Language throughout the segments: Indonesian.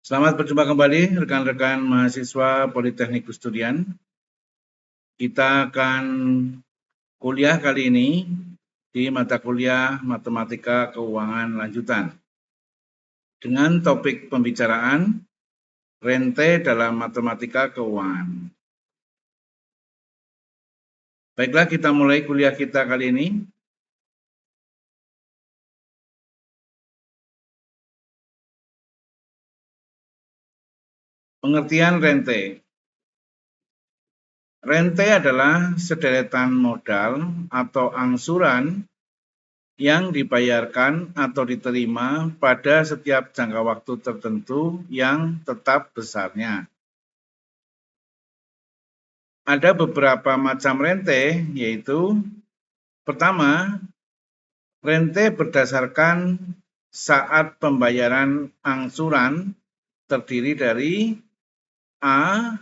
Selamat berjumpa kembali rekan-rekan mahasiswa Politeknik Kusdurian. Kita akan kuliah kali ini di mata kuliah Matematika Keuangan Lanjutan dengan topik pembicaraan rente dalam matematika keuangan. Baiklah, kita mulai kuliah kita kali ini. Pengertian rente. Rente adalah sederetan modal atau angsuran yang dibayarkan atau diterima pada setiap jangka waktu tertentu yang tetap besarnya. Ada beberapa macam rente, yaitu pertama, rente berdasarkan saat pembayaran angsuran terdiri dari A.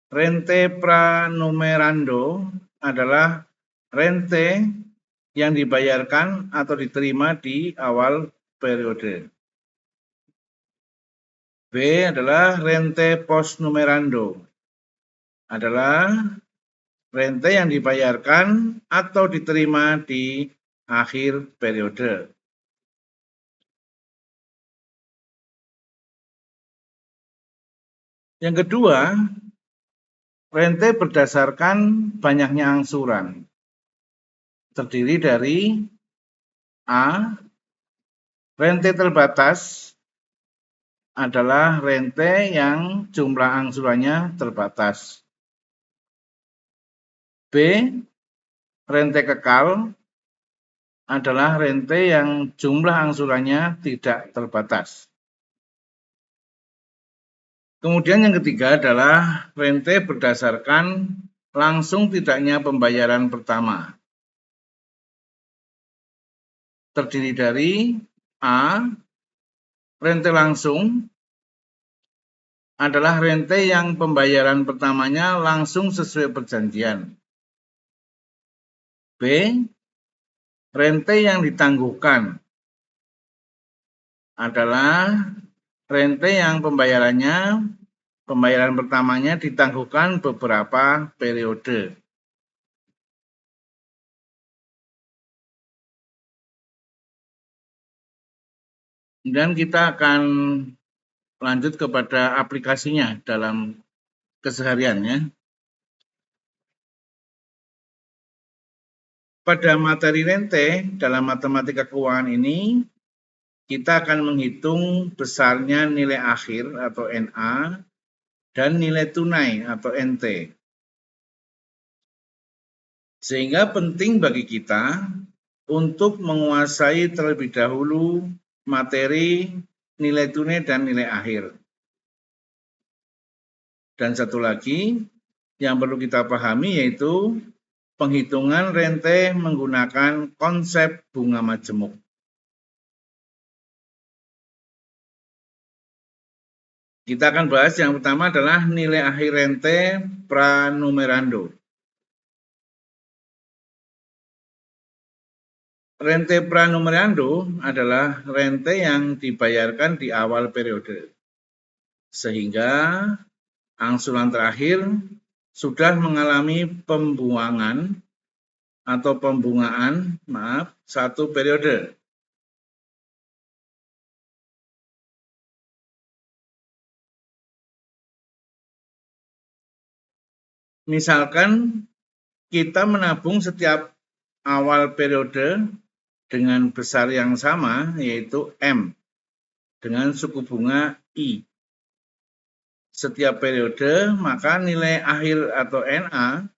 Rente pranumerando adalah rente yang dibayarkan atau diterima di awal periode. B adalah rente postnumerando, adalah rente yang dibayarkan atau diterima di akhir periode. Yang kedua, rente berdasarkan banyaknya angsuran. Terdiri dari A. Rente terbatas adalah rente yang jumlah angsurannya terbatas. B. Rente kekal adalah rente yang jumlah angsurannya tidak terbatas. Kemudian yang ketiga adalah rente berdasarkan langsung tidaknya pembayaran pertama. Terdiri dari A. Rente langsung adalah rente yang pembayaran pertamanya langsung sesuai perjanjian. B. Rente yang ditangguhkan adalah rente yang pembayaran pertamanya ditangguhkan beberapa periode. Kemudian kita akan lanjut kepada aplikasinya dalam kesehariannya. Pada materi rente dalam matematika keuangan ini, kita akan menghitung besarnya nilai akhir atau NA dan nilai tunai atau NT. Sehingga penting bagi kita untuk menguasai terlebih dahulu materi nilai tunai dan nilai akhir. Dan satu lagi yang perlu kita pahami yaitu penghitungan rente menggunakan konsep bunga majemuk. Kita akan bahas yang pertama adalah nilai akhir rente pranumerando. Rente pranumerando adalah rente yang dibayarkan di awal periode. Sehingga angsuran terakhir sudah mengalami pembuangan atau pembungaan, satu periode. Misalkan kita menabung setiap awal periode dengan besar yang sama, yaitu M, dengan suku bunga I. Setiap periode, maka nilai akhir atau NA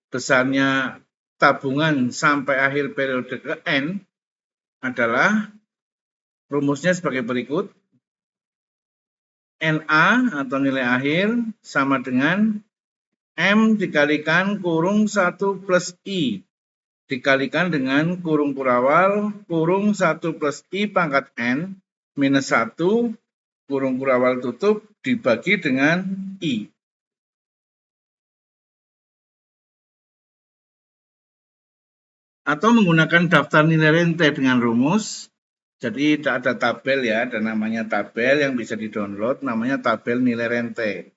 besarnya tabungan sampai akhir periode ke N adalah rumusnya sebagai berikut. NA atau nilai akhir sama dengan M dikalikan kurung 1 plus I dikalikan dengan kurung kurawal kurung 1 plus I pangkat N minus 1 kurung kurawal tutup dibagi dengan I. Atau menggunakan daftar nilai rente dengan rumus Jadi ada tabel ya, ada namanya tabel yang bisa di-download, namanya tabel nilai rente.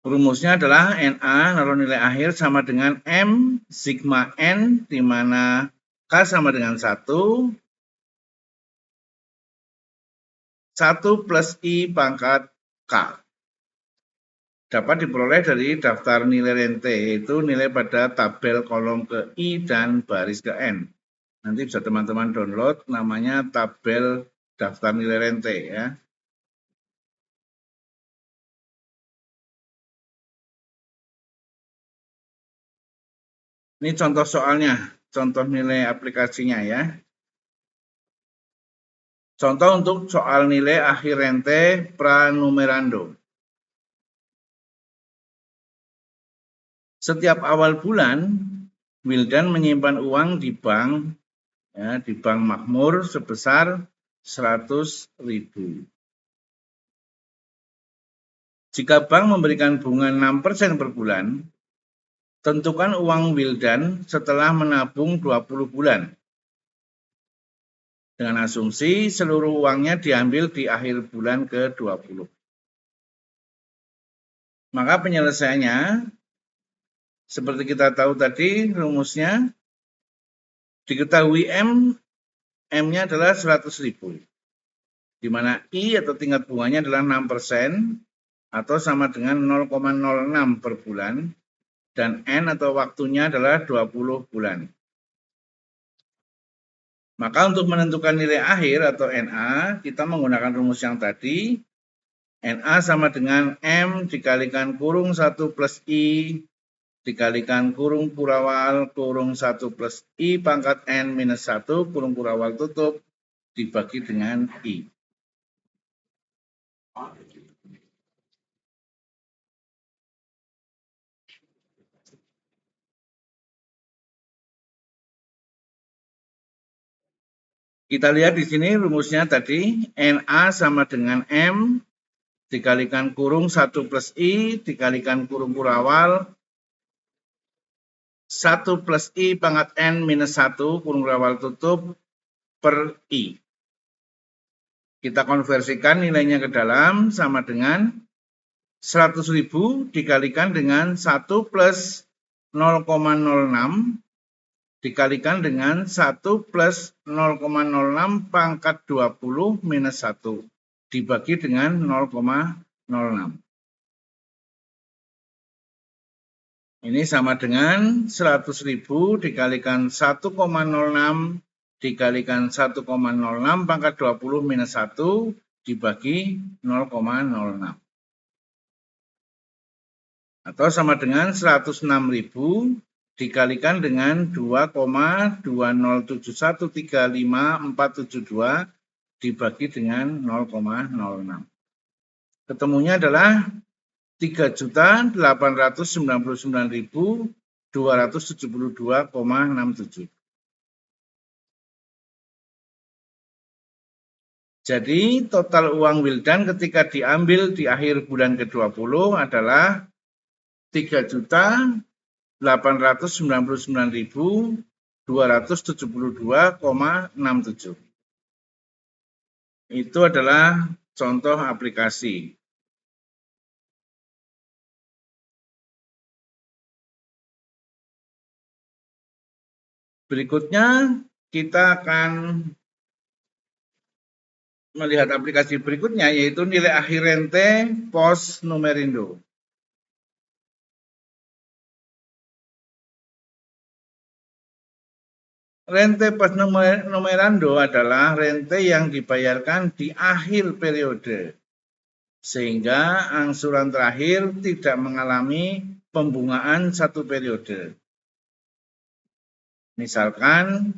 Rumusnya adalah NA, naruh nilai akhir sama dengan M sigma N, di mana K sama dengan 1 plus I pangkat K. Dapat diperoleh dari daftar nilai rente, yaitu nilai pada tabel kolom ke I dan baris ke N. Nanti bisa teman-teman download, namanya tabel daftar nilai rente ya. Ini contoh soalnya, contoh nilai aplikasinya ya. Contoh untuk soal nilai akhir rente pranumerando. Setiap awal bulan, Wildan menyimpan uang di bank Makmur sebesar 100.000. Jika bank memberikan bunga 6% per bulan, tentukan uang Wildan setelah menabung 20 bulan. Dengan asumsi seluruh uangnya diambil di akhir bulan ke-20. Maka penyelesaiannya, seperti kita tahu tadi rumusnya, diketahui M-nya adalah 100.000. Di mana I atau tingkat bunganya adalah 6% atau sama dengan 0,06 per bulan, dan N atau waktunya adalah 20 bulan. Maka untuk menentukan nilai akhir atau NA, kita menggunakan rumus yang tadi. NA sama dengan M dikalikan kurung 1 plus I dikalikan kurung kurawal kurung 1 plus I pangkat N minus 1 kurung kurawal tutup dibagi dengan I. Kita lihat di sini rumusnya tadi, NA sama dengan M dikalikan kurung 1 plus I dikalikan kurung kurawal 1 plus I pangkat N minus 1 kurung kurawal tutup per I. Kita konversikan nilainya ke dalam sama dengan 100.000 dikalikan dengan 1 plus 0,06 dikalikan dengan 1 plus 0,06 pangkat 20 minus 1 dibagi dengan 0,06. Ini sama dengan 100.000 dikalikan 1,06 dikalikan 1,06 pangkat 20 minus 1 dibagi 0,06. Atau sama dengan 106.000 dikalikan dengan 2,207135472 dibagi dengan 0,06. Ketemunya adalah 3.899.272,67. Jadi total uang Wildan ketika diambil di akhir bulan ke-20 adalah 3.899.272,67. Itu adalah contoh aplikasi. Berikutnya kita akan melihat aplikasi berikutnya, yaitu nilai akhir rente pos numerindo. Rente pos numerando adalah rente yang dibayarkan di akhir periode, sehingga angsuran terakhir tidak mengalami pembungaan satu periode. Misalkan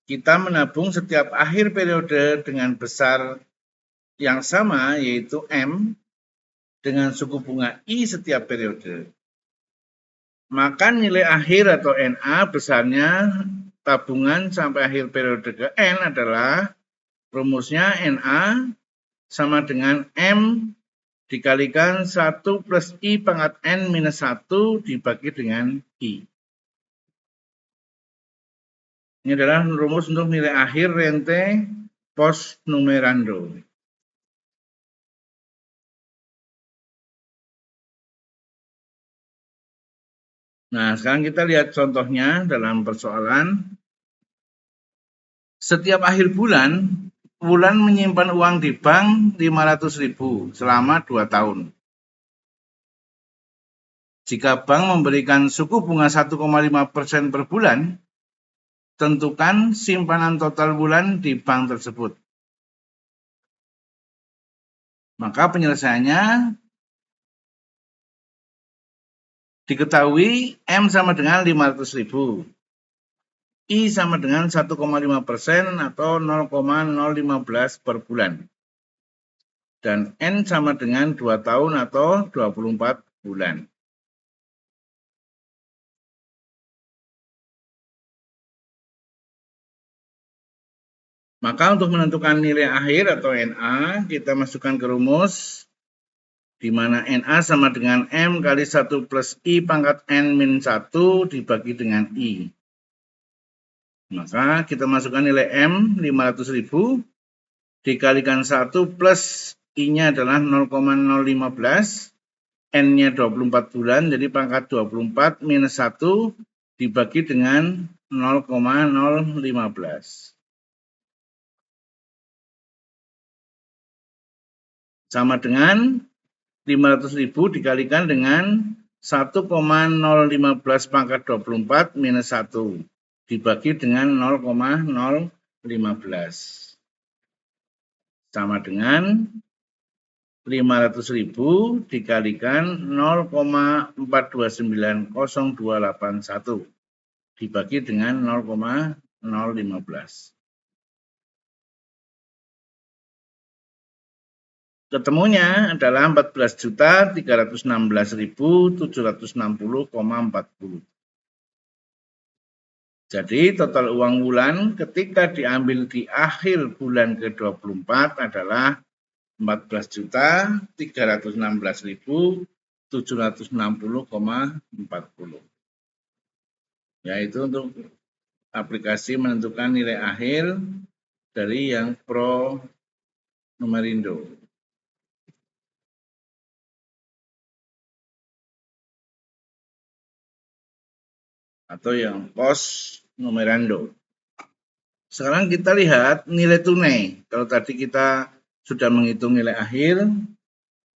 kita menabung setiap akhir periode dengan besar yang sama, yaitu M, dengan suku bunga I setiap periode. Maka nilai akhir atau NA besarnya tabungan sampai akhir periode ke N adalah rumusnya NA sama dengan M dikalikan 1 plus I pangkat N minus 1 dibagi dengan I. Ini adalah rumus untuk nilai akhir rente post numerando. Nah, sekarang kita lihat contohnya dalam persoalan. Setiap akhir bulan, Wulan menyimpan uang di bank 500.000 selama 2 tahun. Jika bank memberikan suku bunga 1,5% per bulan, tentukan simpanan total Wulan di bank tersebut. Maka penyelesaiannya diketahui M sama dengan 500.000. I sama dengan 1,5% atau 0,015 per bulan. Dan N sama dengan 2 tahun atau 24 bulan. Maka untuk menentukan nilai akhir atau NA, kita masukkan ke rumus, di mana NA sama dengan M kali 1 plus I pangkat N min 1 dibagi dengan I. Maka kita masukkan nilai M 500.000 dikalikan 1 plus I-nya adalah 0,015, N-nya 24 bulan, jadi pangkat 24 minus 1 dibagi dengan 0,015. Sama dengan 500.000 dikalikan dengan 1,015 pangkat 24 minus 1 dibagi dengan 0,015. Sama dengan 500.000 dikalikan 0,4290,281 dibagi dengan 0,015. Ketemunya adalah 14.316.760,40. Jadi total uang Wulan ketika diambil di akhir bulan ke-24 adalah 14.316.760,40. Yaitu untuk aplikasi menentukan nilai akhir dari yang pro numerindo. Atau yang post numerando. Sekarang kita lihat nilai tunai. Kalau tadi kita sudah menghitung nilai akhir,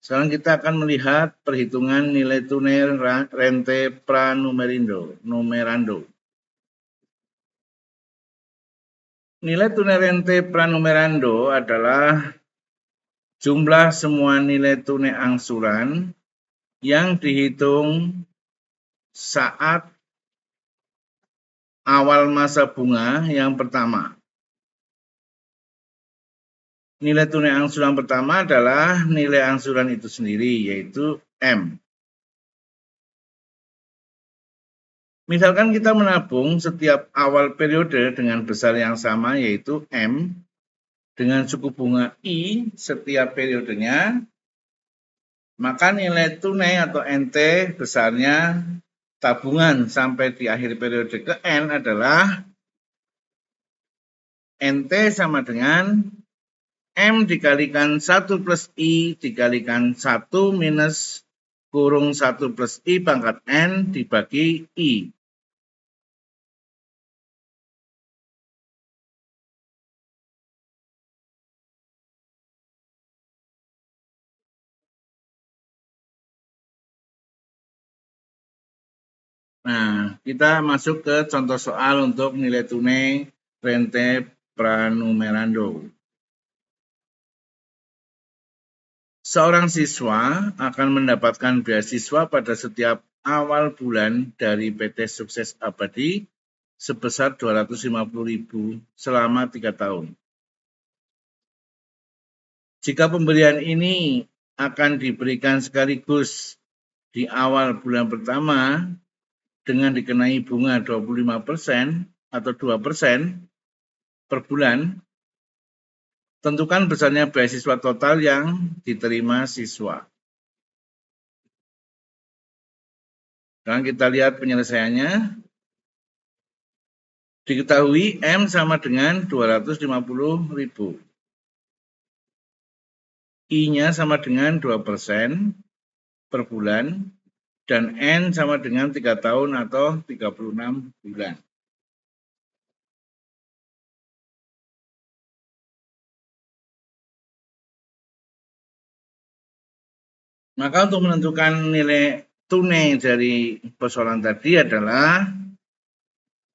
sekarang kita akan melihat perhitungan nilai tunai rente pranumerando. Nilai tunai rente pranumerando adalah jumlah semua nilai tunai angsuran yang dihitung saat awal masa bunga yang pertama. Nilai tunai angsuran pertama adalah nilai angsuran itu sendiri, yaitu M. Misalkan kita menabung setiap awal periode dengan besar yang sama, yaitu M, dengan suku bunga I setiap periodenya, maka nilai tunai atau NT besarnya tabungan sampai di akhir periode ke N adalah NT sama dengan M dikalikan 1 plus I dikalikan 1 minus kurung 1 plus I pangkat N dibagi I. Nah, kita masuk ke contoh soal untuk nilai tunai rente pranumerando. Seorang siswa akan mendapatkan beasiswa pada setiap awal bulan dari PT Sukses Abadi sebesar 250.000 selama 3 tahun. Jika pemberian ini akan diberikan sekaligus di awal bulan pertama dengan dikenai bunga 25% atau 2% per bulan, tentukan besarnya beasiswa total yang diterima siswa. Sekarang kita lihat penyelesaiannya. Diketahui M sama dengan 250.000. I-nya sama dengan 2% per bulan. Dan N sama dengan 3 tahun atau 36 bulan. Maka untuk menentukan nilai tunai dari persoalan tadi adalah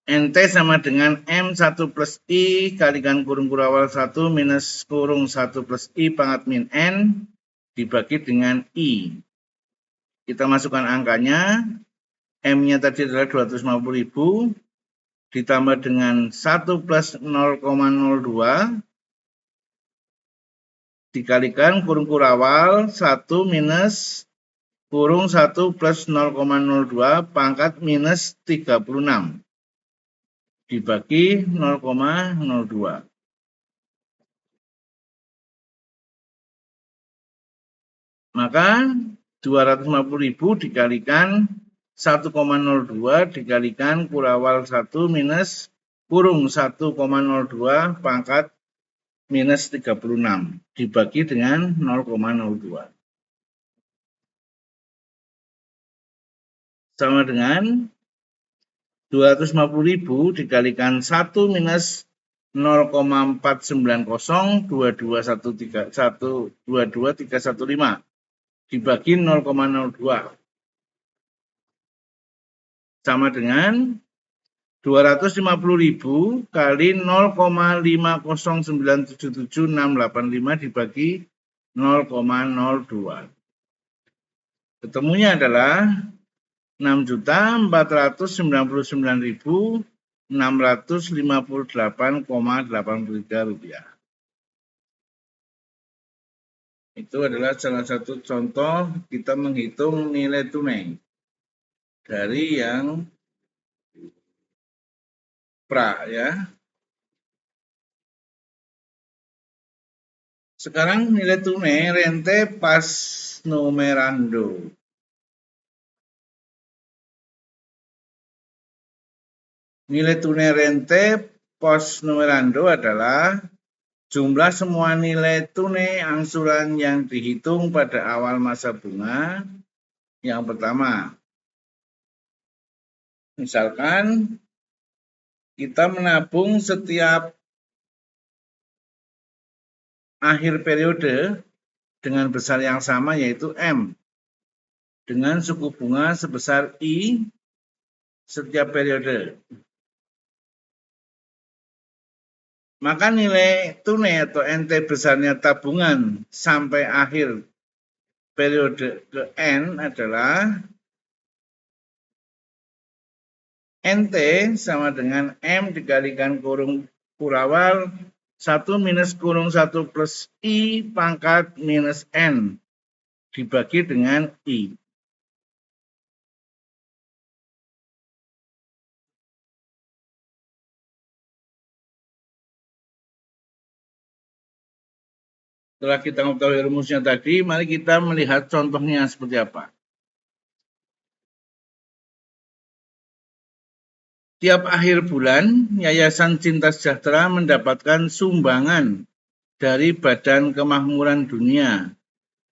NT sama dengan M1 plus I kalikan kurung kurawal 1 minus kurung 1 plus I pangkat min N dibagi dengan I. Kita masukkan angkanya, M-nya tadi adalah 250.000 ditambah dengan 1 plus 0,02 dikalikan kurung kurawal 1 minus kurung 1 plus 0,02 pangkat minus 36 dibagi 0,02. Maka 250.000 dikalikan 1,02 dikalikan kurawal 1 minus kurung 1,02 pangkat minus 36 dibagi dengan 0,02. Sama dengan 250.000 dikalikan 1 minus 0,490 22315 dibagi 0,02 sama dengan 250.000 kali 0,50977,685 dibagi 0,02. Ketemunya adalah 6.499.658,83 rupiah. Itu adalah salah satu contoh kita menghitung nilai tunai dari yang pra ya. Sekarang nilai tunai rente pas numerando. Nilai tunai rente pos numerando adalah jumlah semua nilai tunai angsuran yang dihitung pada awal masa bunga. Yang pertama, misalkan kita menabung setiap akhir periode dengan besar yang sama yaitu M dengan suku bunga sebesar I setiap periode. Maka nilai tunai atau NT besarnya tabungan sampai akhir periode ke N adalah NT sama dengan M dikalikan kurung kurawal 1 minus kurung 1 plus I pangkat minus N dibagi dengan I. Setelah kita mengetahui rumusnya tadi, mari kita melihat contohnya seperti apa. Tiap akhir bulan, Yayasan Cinta Sejahtera mendapatkan sumbangan dari Badan Kemakmuran Dunia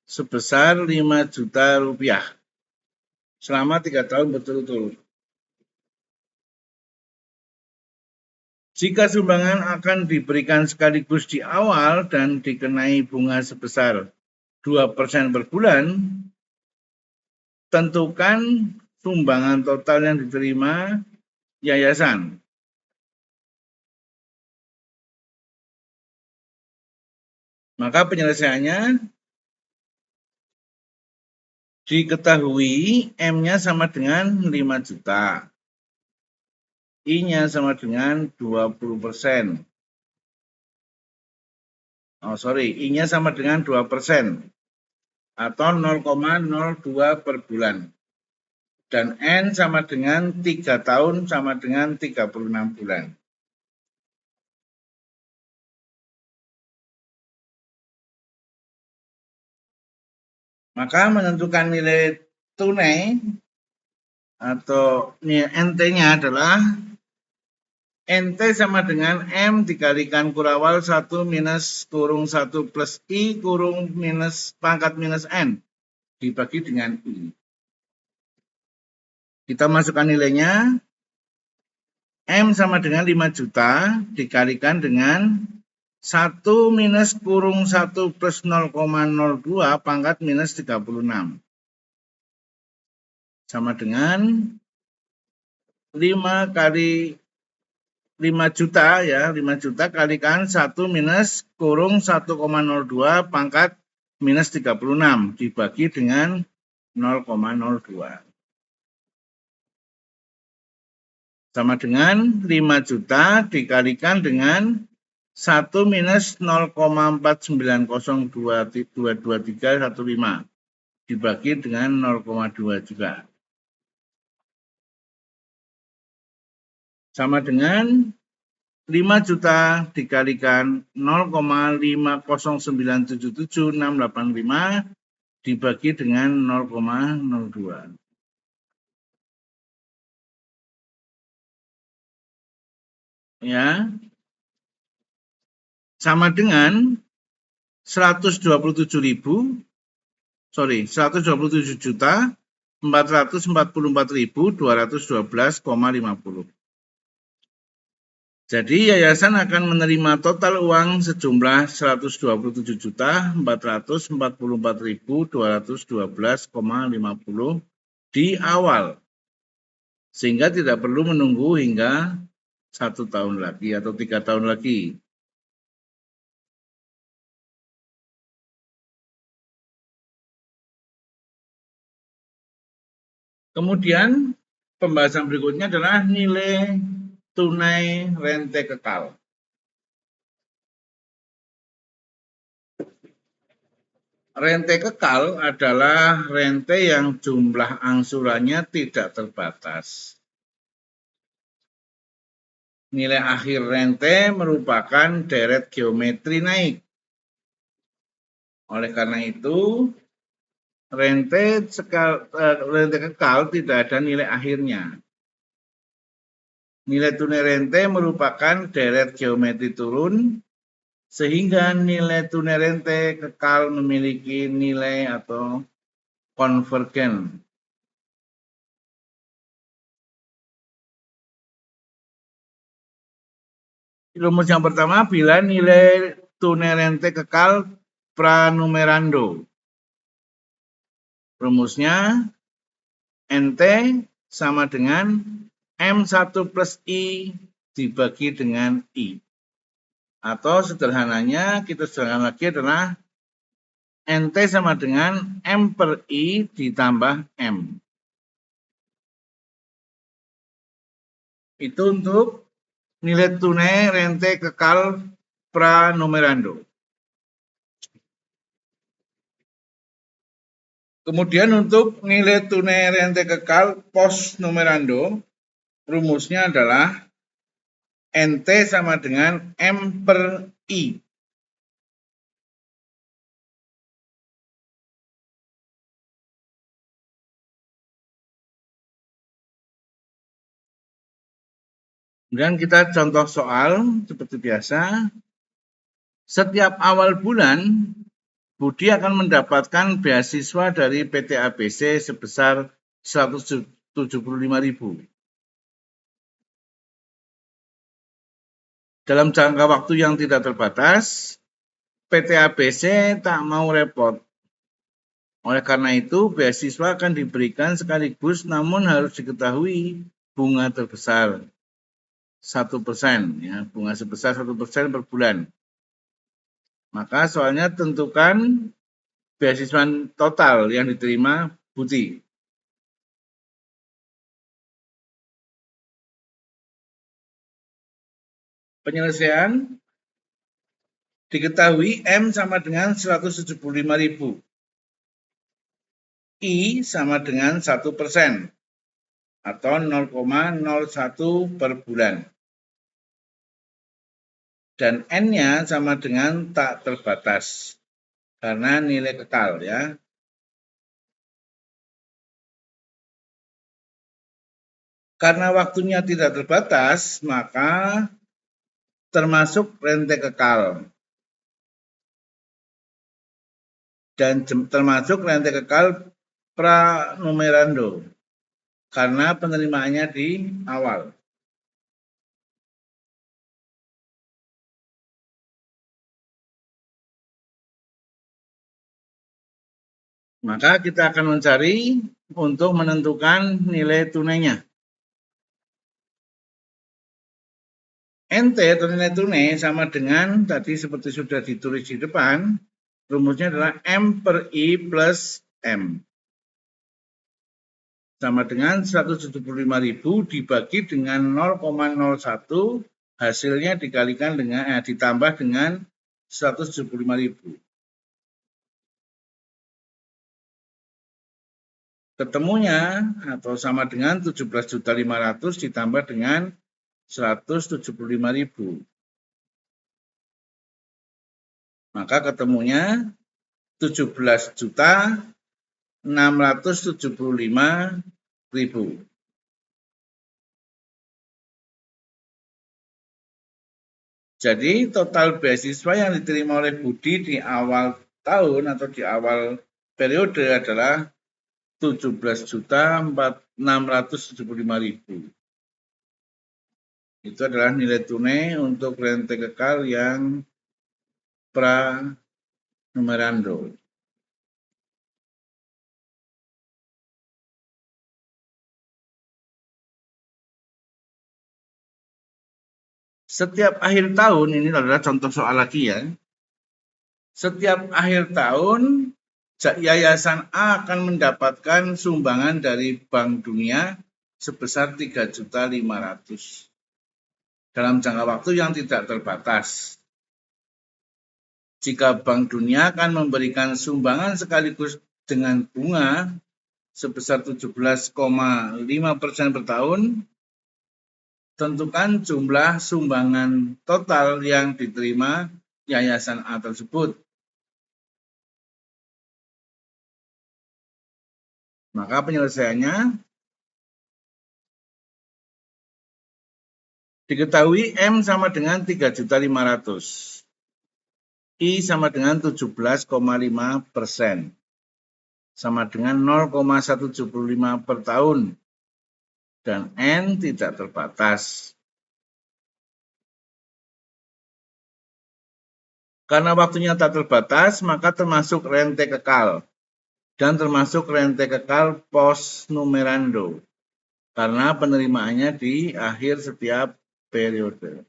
sebesar 5 juta rupiah selama 3 tahun berturut-turut. Jika sumbangan akan diberikan sekaligus di awal dan dikenai bunga sebesar 2% per bulan, tentukan sumbangan total yang diterima yayasan. Maka penyelesaiannya diketahui M-nya sama dengan 5 juta. I-nya sama dengan 20%. I-nya sama dengan 2% atau 0,02 per bulan. Dan N sama dengan 3 tahun sama dengan 36 bulan. Maka menentukan nilai tunai atau nilai NT-nya adalah NT sama dengan M dikalikan kurawal 1 minus kurung 1 plus I kurung minus pangkat minus N dibagi dengan I. Kita masukkan nilainya. M sama dengan 5 juta dikalikan dengan 1 minus kurung 1 plus 0,02 pangkat minus 36. Sama dengan 5 kali 5 juta ya, 5 juta kalikan 1 minus kurung 1,02 pangkat minus 36 dibagi dengan 0,02. Sama dengan 5 juta dikalikan dengan 1 minus 0,490222315 dibagi dengan 0,2 juga. Sama dengan 5 juta dikalikan 0,509778685 dibagi dengan 0,02. Ya. Sama dengan 127 juta 444.212,50. Jadi yayasan akan menerima total uang sejumlah 127.444.212,50 di awal, sehingga tidak perlu menunggu hingga 1 tahun lagi atau 3 tahun lagi. Kemudian pembahasan berikutnya adalah nilai tunai rente kekal. Rente kekal adalah rente yang jumlah angsurannya tidak terbatas. Nilai akhir rente merupakan deret geometri naik. Oleh karena itu, rente kekal tidak ada nilai akhirnya. Nilai tunai rente merupakan deret geometri turun, sehingga nilai tunai rente kekal memiliki nilai atau konvergen. Rumus yang pertama, bila nilai tunai rente kekal pranumerando. Rumusnya NT sama dengan M1 plus I dibagi dengan I. Atau sederhananya, kita sederhanakan lagi adalah NT sama dengan M per I ditambah M. Itu untuk nilai tunai rente kekal pranumerando. Kemudian untuk nilai tunai rente kekal post numerando, rumusnya adalah NT sama dengan M per I. Kemudian kita contoh soal seperti biasa. Setiap awal bulan, Budi akan mendapatkan beasiswa dari PT ABC sebesar 175.000. Dalam jangka waktu yang tidak terbatas, PT ABC tak mau repot. Oleh karena itu, beasiswa akan diberikan sekaligus, namun harus diketahui bunga terbesar 1%, ya, bunga sebesar 1% per bulan. Maka soalnya tentukan beasiswa total yang diterima Budi. Penyelesaian diketahui M sama dengan 175.000. I sama dengan 1% atau 0,01 per bulan. Dan N-nya sama dengan tak terbatas karena nilai kekal ya. Karena waktunya tidak terbatas, maka termasuk rente kekal. Dan termasuk rente kekal pranumerando. Karena penerimaannya di awal. Maka kita akan mencari untuk menentukan nilai tunainya. NT atau nilai tunai sama dengan tadi seperti sudah ditulis di depan, rumusnya adalah M per I plus M. Sama dengan 175.000 dibagi dengan 0,01, hasilnya dikalikan dengan ditambah dengan 175.000. Ketemunya atau sama dengan 17.500 ditambah dengan 175.000. Maka ketemunya 17.675.000. Jadi total beasiswa yang diterima oleh Budi di awal tahun atau di awal periode adalah 17.675.000. Itu adalah nilai tunai untuk rente kekal yang pranumerando. Setiap akhir tahun, ini adalah contoh soal lagi ya. Setiap akhir tahun, Yayasan A akan mendapatkan sumbangan dari Bank Dunia sebesar 3.500.000 dalam jangka waktu yang tidak terbatas. Jika Bank Dunia akan memberikan sumbangan sekaligus dengan bunga sebesar 17,5% per tahun, tentukan jumlah sumbangan total yang diterima Yayasan A tersebut. Maka penyelesaiannya diketahui M sama dengan 3.500.000. I sama dengan 17,5%. Sama dengan 0,175 per tahun. Dan N tidak terbatas. Karena waktunya tak terbatas, maka termasuk rente kekal. Dan termasuk rente kekal post numerando. Karena penerimaannya di akhir setiap periode.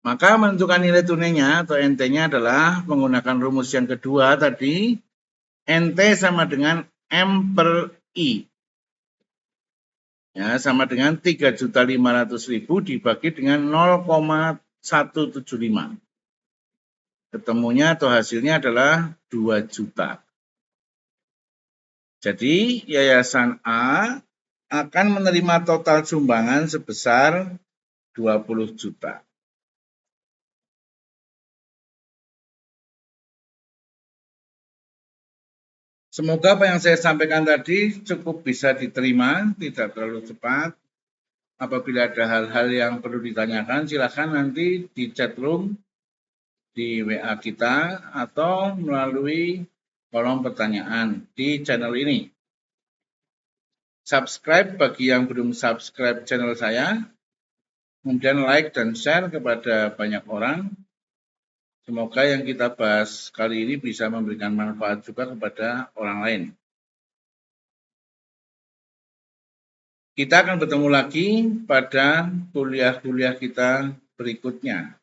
Maka menentukan nilai tunainya atau NT-nya adalah menggunakan rumus yang kedua tadi. NT sama dengan M per I. Ya, sama dengan 3.500.000 dibagi dengan 0,175. Ketemunya atau hasilnya adalah 2 juta. Jadi Yayasan A akan menerima total sumbangan sebesar 20 juta. Semoga apa yang saya sampaikan tadi cukup bisa diterima, tidak terlalu cepat. Apabila ada hal-hal yang perlu ditanyakan, silakan nanti di chat room, di WA kita, atau melalui kolom pertanyaan di channel ini. Subscribe bagi yang belum subscribe channel saya, kemudian like dan share kepada banyak orang. Semoga yang kita bahas kali ini bisa memberikan manfaat juga kepada orang lain. Kita akan bertemu lagi pada kuliah-kuliah kita berikutnya.